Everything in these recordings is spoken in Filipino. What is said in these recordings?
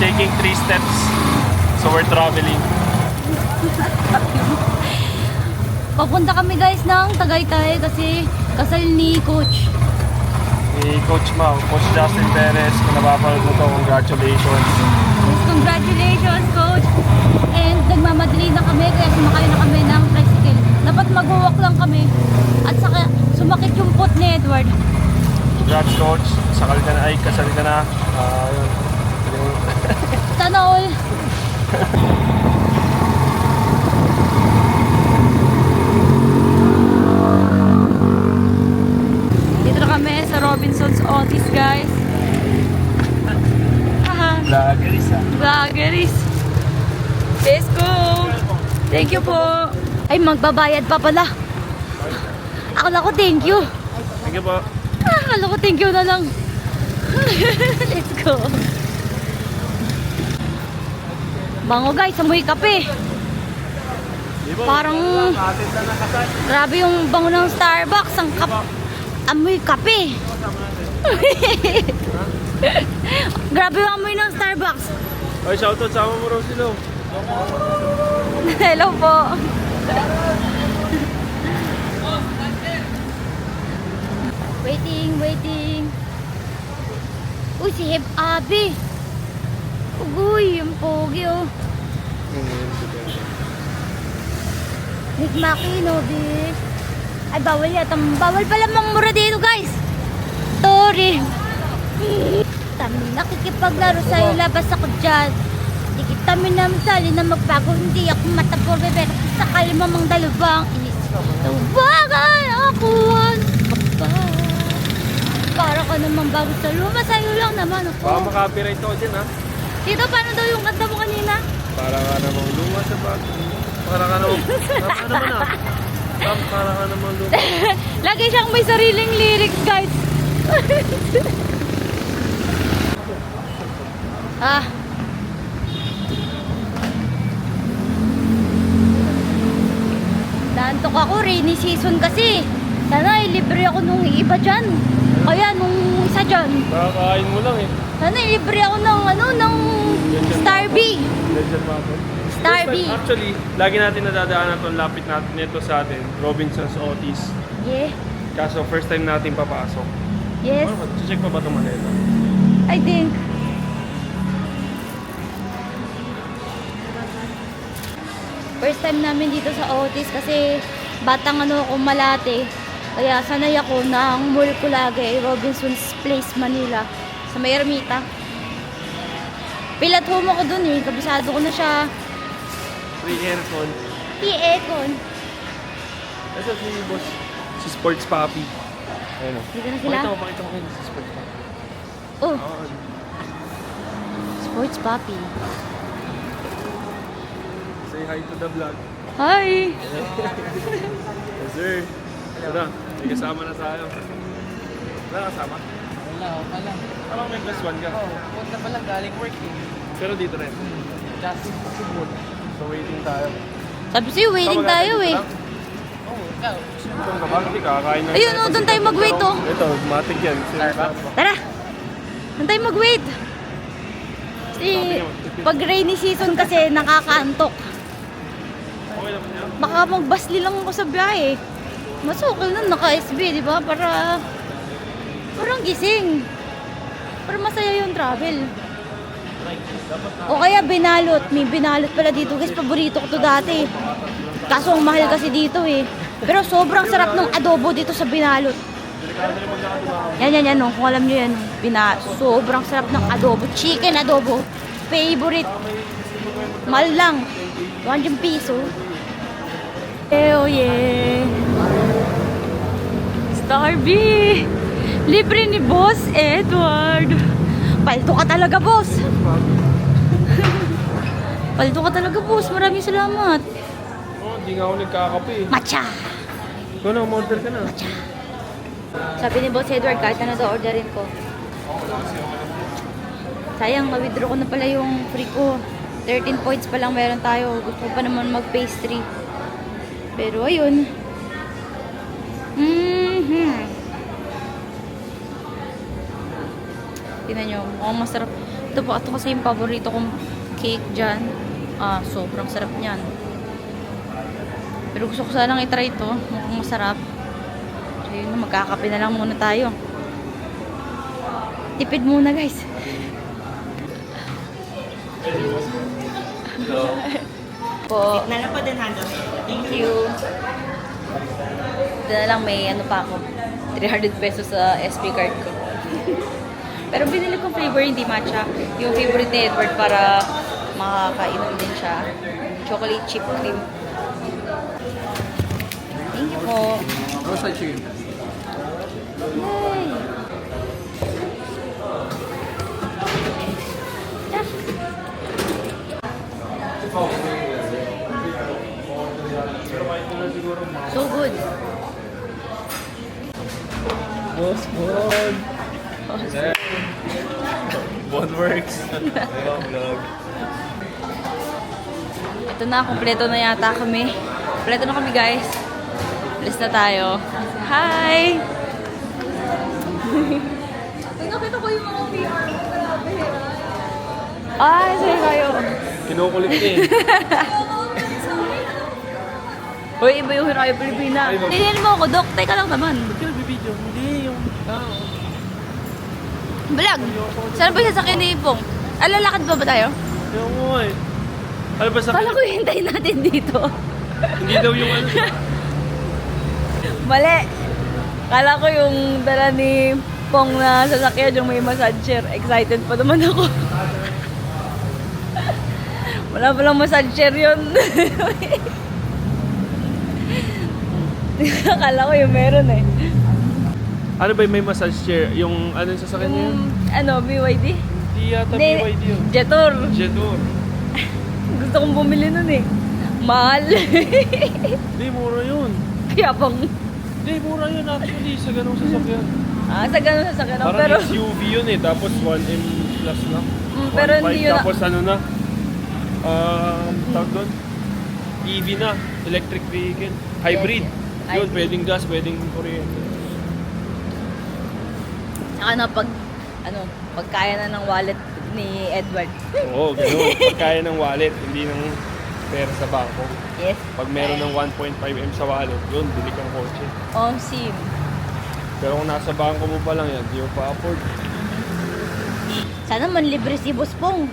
taking 3 steps. So we're traveling. Papunta kami guys ng Tagaytay kasi kasal ni Coach. Ni Coach Mau, Coach Justin Perez, kung napapanood mo to, congratulations. Yes, congratulations Coach! And nagmamadali na kami kaya sumakay na kami ng tricycle. Dapat mag-walk lang kami at saka sumakit yung foot ni Edward. Congrats Coach, sakal ka na, ay kasal ka na. Yun. Sana all! Dito na kami sa Robinson's Otis guys. Haha. Vloggeries Vloggeries. Let's go! Thank you po! Ay, magbabayad pa pala. Akala ko thank you. Thank you po. Akala ko thank you na lang. Let's go! Bango guys, amoy kape. Parang grabe yung bango ng Starbucks. Ang amoy kape. Grabe yung amoy ng Starbucks. Ay, shoutout sa mo Rosilo. Hello po. Waiting. Uy, si Heb Abi. Uy, yung pogi oh. Nick Makino, bis. Ay, bawal yata. Bawal pala mangmura dito, guys. Sorry. Kami nakikipaglaro sa'yo. Labas ako dyan. Di kita minamsali na magbago. Hindi ako matapor, bebe. Sakali mo mang dalubang. Tubagan ako. Para ka naman bago sa luma. Sa'yo lang naman ako. Baka makapiright ako dyan ha. Dito, paano daw yung kanta mo kanina? Para ka namang luma sa bag. Para ka namang... Para ka namang luma. Lagi siyang may sariling lyrics, guys. Naantok ako, rainy season kasi. Sana ilibre ako nung iba dyan. Kaya nung isa dyan. Nakakain mo lang eh. Sana ilibre ako ng ng Starbee. Legend Mountain. Starbee. Actually, lagi natin nadadaanan itong lapit natin nito sa atin. Robinson's Otis. Yeah. Kaso first time natin papasok. Yes. Check pa ba itong maleta? I think. First time namin dito sa Otis kasi batang ako Malate. Kaya sanay ako ng mall ko lagi, Robinson's Place, Manila. Sa may Ermita. Pilat home ako dun eh. Kabisado ko na siya. Free aircon. Aircon. Ito si boss. Si Sports Papi. Ayun o. Dito na sila. Pakita mo kayo si Sports Papi. Oh. Sports Papi. Say hi to the vlog. Hi! Yes sir. Tara, may kasama na tayo. Wala kasama? Wala, wala. Parang may plus one ka. Punta pa lang galing work eh. Pero dito rin. Just food. So waiting tayo. Sabi sa'yo, waiting tayo eh. Oh, ikaw. Gutom ka ba? Hindi, kakain na. Ayun, doon tayo mag-wait oh. Ito, matik yan. Tara! Doon tayo mag-wait. Kasi pag rainy season kasi nakakaantok. Okay naman yan. Baka magbasli lang ako sa biyahe. Mas okay na naka-SB, di ba? Parang gising. Para masaya yung travel. O kaya binalot. May binalot pala dito. Guys, paborito ko to dati. Kaso ang mahal kasi dito eh. Pero sobrang sarap ng adobo dito sa binalot. Yan. No? Kung alam nyo yan. Sobrang sarap ng adobo. Chicken adobo. Favorite. Mahal lang. 100 piso. Oh yeah. Starbee. Libre ni Boss Edward. Palto ka talaga, boss. Palto ka talaga, boss. Maraming salamat. Oh, hindi nga ako nagkakape eh. Matcha. Ikaw na, umorder ka na. Matcha. Sabi ni Boss Edward, kahit ano daw orderin ko. Sayang, ma-withdraw ko na pala yung free ko. 13 points pa lang meron tayo. Gusto ko pa naman mag-pastry. Pero ayun. Tingnan nyo, mukhang masarap. Ito po, ito kasi yung paborito kong cake dyan. Sobrang sarap niyan. Pero gusto ko sanang itry ito. Mukhang masarap. So yun, magkakape na lang muna tayo. Tipid muna guys. Po. Na lang po din handle. Thank you. Ito na lang, may ano pa ako. 300 pesos sa SP card ko. Pero binili kong flavor, hindi matcha. Yung favorite ni Edward para makakainom din siya. Chocolate chip cream. Thank you po. Roasted chicken. Yay! So good. Boss, Bon! Bon works. Vlog. Ito na, kompleto na yata kami. Kompleto na kami guys. Alis na tayo. Hi! Nakita ko yung mga PR. Ay, sorry kayo. Kinukulit eh. Uy, iba yung Hirayo Pilipina. Ay, ma'am. Tingnan mo ako, Dok. Teka lang naman. Ba't ka nagbibideo? Hindi, yung tao. Vlog! Saan ba yung sasakyan ni Ipong? Lalakad ba tayo? Yung mo eh. Ano ba sa... Kala ko hintayin natin dito. Hindi daw yung ano. Mali. Kala ko yung dala ni Pong na sasakyan yung may massage chair. Excited pa naman ako. Wala palang massage chair yun. Kala ko yung meron eh. Ano ba yung may massage chair? Yung ano yung sasakyan niya yun? BYD? Hindi yata Hindi, BYD yun. Jetor. Jetor. Gusto kong bumili nun eh. Mahal. Hindi, mura yun. Kaya pang... Hindi, mura yun actually sa ganung sasakyan. sa ganun sasakyan ako. Parang Pero, SUV yun eh, tapos 1M plus lang. pero 1.5, hindi yun na... tapos ano na, tawag doon, EV na, electric vehicle, hybrid. Yes, yes. Yun, Hybrid. pwedeng gas, pwedeng kuryente. Pag kaya na ng wallet ni Edward. Oo, gano'n. Pag kaya ng wallet, hindi ng pera sa bangko. Yes. Pag meron ng 1.5M sa wallet, yun, bili kang kotse. On SIM. Pero kung nasa bangko mo pa lang yan, di mo pa afford. Sana man libre si Boss Pong.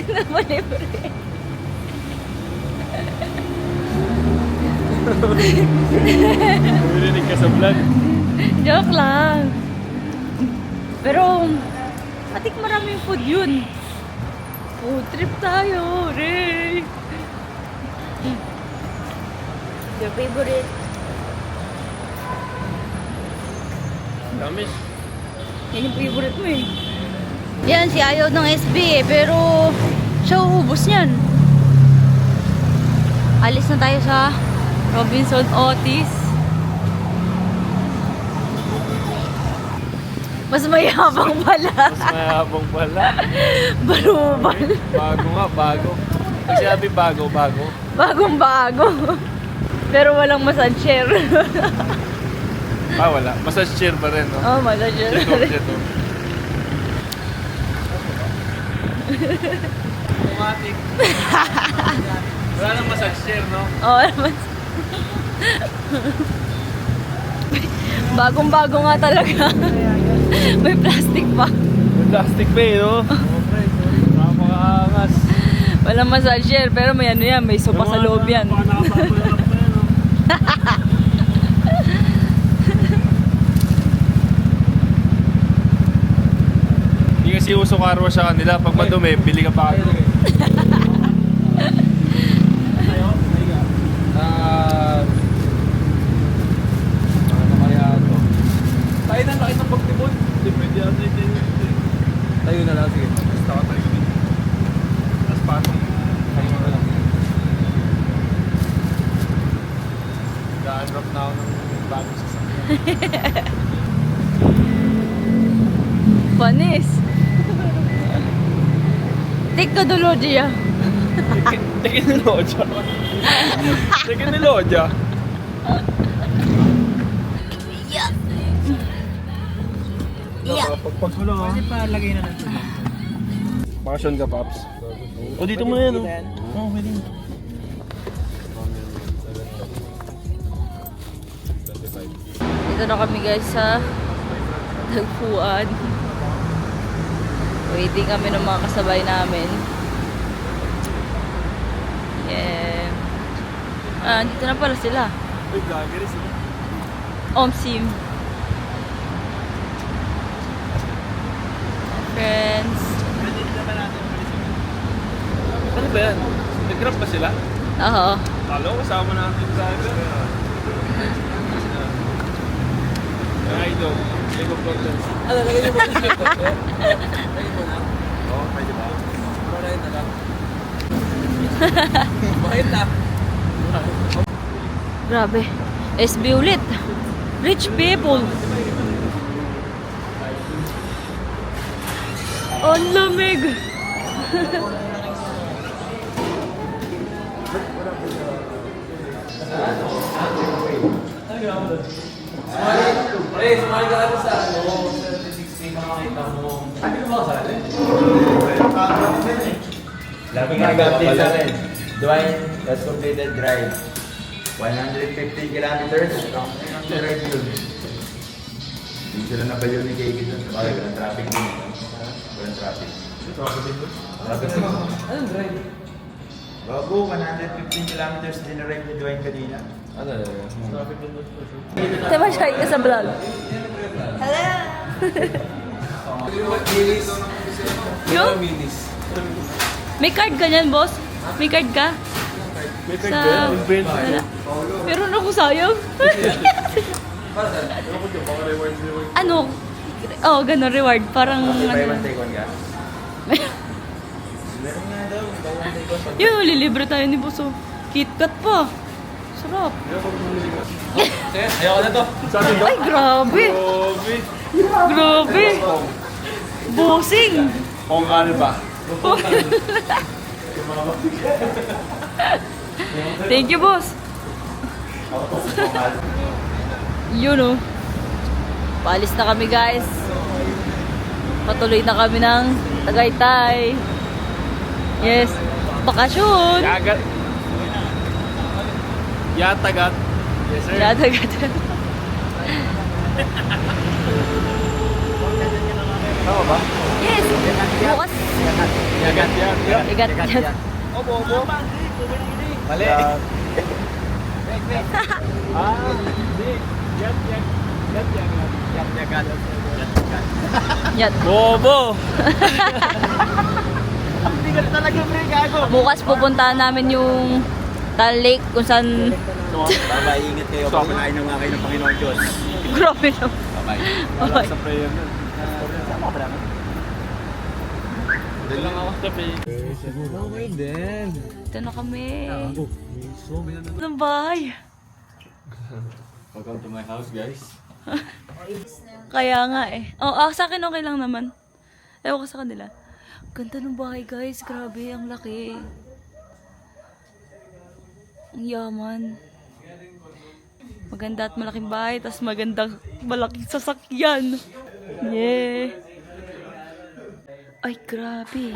Naman libre. Bumilinig ka sa vlog. Joke lang. Pero, patik maraming food yun. Food trip tayo, Ray. Your favorite? Damis. Yan yung favorite mo eh. Yan, si ayaw ng SB eh, pero siya uubos niyan. Alis na tayo sa Robinson Otis. Mas mayabang pala. Mas mayabang pala. Barubal. Bago nga, bago. Pag sinabi bago, bago. Bagong bago. Pero walang massage chair. Wala. Massage chair pa rin, no? Oh, massage chair. Jetor. Automatic. Wala nang massage chair, no? Oh, bagong-bago nga talaga. May plastic pa. May plastic pa eh, no? Napakaangas. Walang massage chair, pero may ano yan, may sopa sa loob yan. Baka nakapapalap pa yan, no? Hindi kasi uso karwa sa kanila. Pag madumi, bili ka pa kayo. Ano kaya ito? Tayo na, laki ng pagtipon. Hindi pwede ata ito. Tayo na lang, sige. Basta ka tayo din. Tapos pasok. Tayo na lang. Ga-unwrap na ako ng bagong sasakyan. Panis. Teknolohiya. Teknolodya. Teknolodya. Pagpag mo lang, ha? Kasi pa lagay na lang ito. Bakasyon ka, Paps. O, dito mo na yan, oh. Oo, pwede mo. Dito na kami guys sa tagpuan. Waiting kami ng mga kasabay namin. Yeah. Dito na pala sila. Uy, vloggeries, no? Omsim. Friends. Ano ba yan? Nag-grab ba sila? Oo. Kala ko kasama natin yung driver. Ay, dog. Lego problems. Ano, lagay niyo ba yung slip? Lagay mo na. Oo, pwede ba? Pwede na lang. Bakit na? Grabe. SB ulit. Rich people. Ang lamig. Pre, sumali ka natin sa 70-60, makakita mo. Ano ba ka sa atin? Lagi nga update sa akin. Dwayne has completed drive. 150 kilometers. Drive yun. Hindi sila nabayo ni Kiki doon. Bakit? Walang traffic din. Walang traffic. Traffic din. Anong drive? Bago, 115 kilometers din na ride ni Dwayne kanina. Ano? Traffic din doon. Tema siya ka sa vlog. Hello. Minis. Yung? Minis. May card ka niyan, boss? May card ka? May Sa... tag Wala. Meron ako sayang. Para saan? Ano ko dyan? Baka reward. Ano? Oh, ganun, reward. Parang... Okay, buy one ano. take one ka? Meron nga daw. Buy one take one. Yun, lilibre tayo ni boss. Oh. KitKat pa. Sarap. Ayaw ko na to. Sa atin Ay, grabe. Grabe. Grabe. Bossing. Kung ano ba? Thank you, boss. Yun, oh. Paalis na kami, guys. Patuloy na kami ng Tagaytay. Yes. Bakasyon. Yagat. Yatagat. Yes, sir. Yadagat. Tama ba? Yes. Bukas. Yagat yan. Yagat. Opo. Mali. Hindi. Yat. Bobo! Bukas pupuntahan namin yung Tal Lake kung saan... Bye-bye, ingat kayo. Pagpanain ng mga kayo ng Panginoon Diyos. Grabe lang. Bye-bye. Wala sa prayer nun. Doon lang ako sa prayer. Okay din. Ito na kami. So, binano. Ng bahay. Welcome to my house, guys. Kaya nga eh. Sa akin okay lang naman. Ewan ko sa kanila. Ganda ng bahay, guys. Grabe, ang laki. Ang yaman. Maganda at malaking bahay, tas magandang malaking sasakyan. Yeah. Ay, grabe.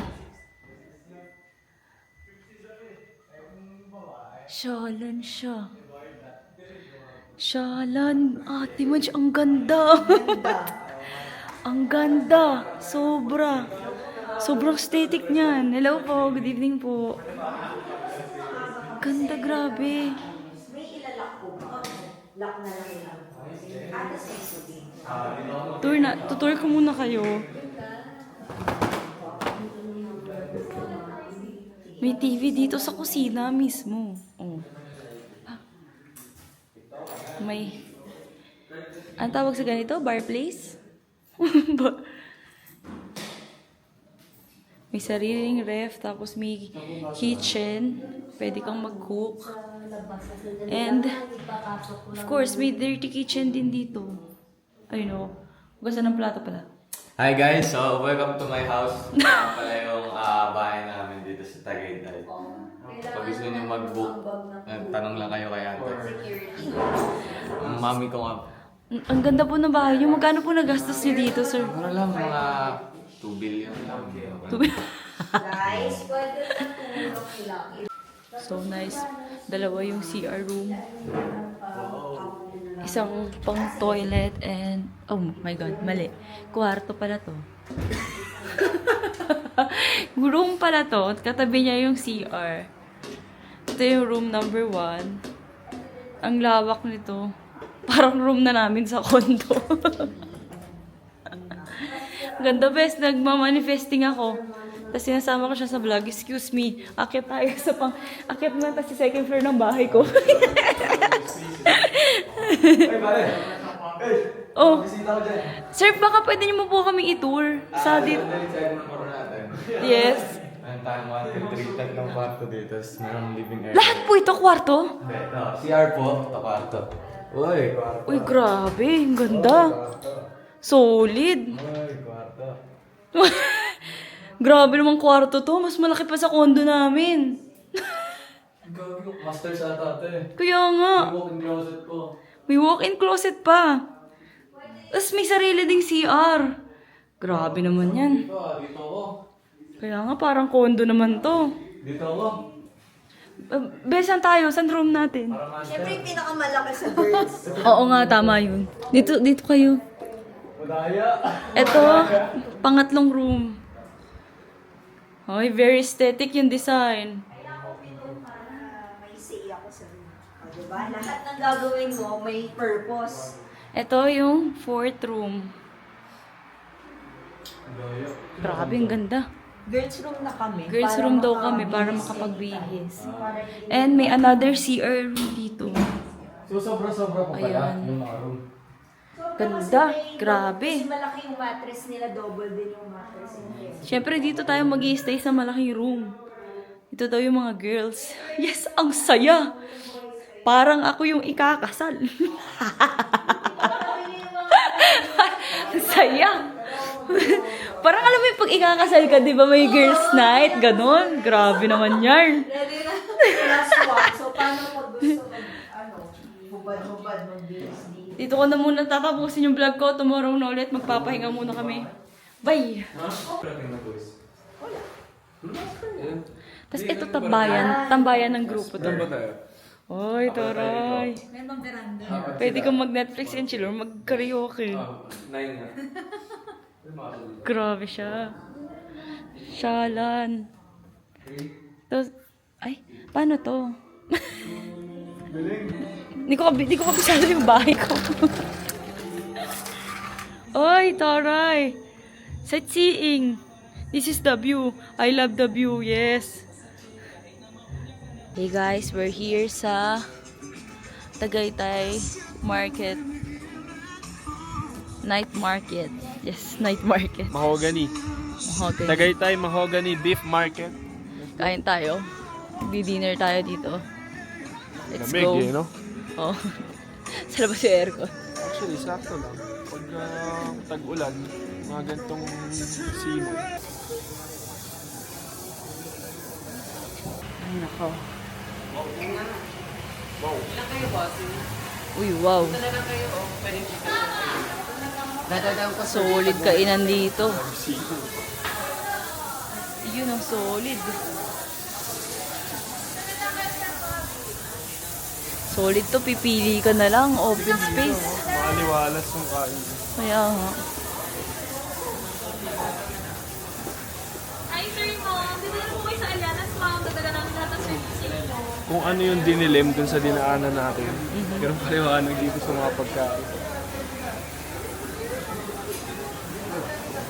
Shalan siya. Shalan. Ate Madge, ang ganda. Ang ganda. Sobra. Sobrang aesthetic niyan. Hello po. Good evening po. Ganda, grabe. Tutur ko muna kayo. May TV dito sa kusina mismo. Oh. May... Ang tawag sa ganito? Fireplace? May sariling ref, tapos may kitchen. Pwede kang mag-cook. And, of course, may dirty kitchen din dito. Ayun o. Hugasan ng plato pala. Hi guys, so welcome to my house. Pala yung bahay namin dito sa Tagaytay. Pag gusto nyo mag-book, tanong lang kayo kay Ate. Ang mami ko nga. Ang ganda po ng bahay niyo. Magkano po nagastos niyo dito, sir? Ano lang, mga 2 billion lang. Guys, pwede na tulong lang. So nice. Dalawa yung CR room. Isang pang toilet and... Oh my God, mali. Kwarto pala to. Room pala to. Katabi niya yung CR. Ito yung room number 1. Ang lawak nito. Parang room na namin sa condo. Ganda best, nagmamanifesting ako. Tapos sinasama ko siya sa vlog, excuse me, akit tayo sa akit na tapos sa second floor ng bahay ko. Oh, sir, baka pwede niyo mo po kami i-tour sa dito. Yes. Meron tayong 1, 2, 3, tatlong kwarto dito. Tapos merong living area. Lahat po ito kwarto? Ito, CR po. Ito kwarto. Uy, kwarto. Uy, grabe, ang ganda. Solid. Uy, kwarto. Grabe namang kwarto to, mas malaki pa sa condo namin. Gagi, masters ata ito eh. Kaya nga. Walk-in closet ko. May walk-in closet pa. Tapos may sarili ding CR. Grabe naman yan. Dito ako. Kaya nga parang condo naman to. Dito ako. Besan tayo, saan room natin? Para master. Siyempre yung pinakamalaki sa girls. Oo nga, tama yun. Dito kayo. Madaya. Ito, pangatlong room. Ay, very aesthetic yung design. May say ako sa room. O, diba? Lahat ng gagawin mo may purpose. Ito yung fourth room. Grabe, ang ganda. Girls room na kami. Girls para room daw kami para makabihis. makapagbihis. And may another CR room dito. So, sobra-sobra pa pala Ayan. yung mga room. Ganda, grabe. Mas malaki yung mattress nila, double din yung mattress nila. Siyempre, dito tayo mag-i-stay sa malaking room. Ito daw yung mga girls. Yes, ang saya! Parang ako yung ikakasal. Ang saya! Parang alam mo yung pag ikakasal ka, di ba may girls night? Ganon. Grabe naman yan. Ready na. Plus one. So, paano pag gusto hubad-hubad mag-girls dito? Dito ko na muna tatapusin yung vlog ko. Tomorrow na ulit. Magpapahinga muna kami. Bye! Tapos ito tambayan ng grupo to. Saan ba tayo? Oy, taray. Pwede kang mag-Netflix and chill or mag-karaoke. 9 nga. Grabe siya. Shalan. Tapos, ay, paano to? Di ko kabisado yung bahay ko. Oy, taray. Sightseeing. This is the view. I love the view, yes. Hey guys, we're here sa Tagaytay Market. Night market. Yes, night market. Mahogany. Okay. Tagaytay Mahogany Beef Market. Kain tayo. Di-dinner tayo dito. Let's Lamig go. eh, no? Oh. Sa labas yung aircon. Actually, sakto lang. Pag tag-ulan, mga gantong sino. Ay, nako. Ilan kayo, boss? Uy, wow. Talaga kayo, oh. Pwede dito. Dadadaw ko sa Solid kainan dito. Yun ang solid. Solid to, pipili ka na lang. Open space. Maliwalas yung kain. Kaya nga. Hi, sir mo. Dito na po kayo sa Alianas, ma'am. Dadaga namin lahat ng services mo. Kung ano yung dinilim dun sa dinaanan natin. Ganun paliwanag dito sa mga pagkain.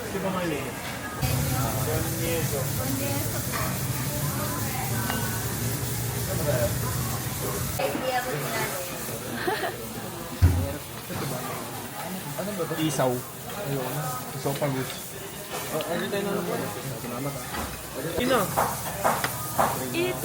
Di ba nga yun? Isaw. Ayun. Isaw pagus. Ano tayo na naman? Ina. Eat.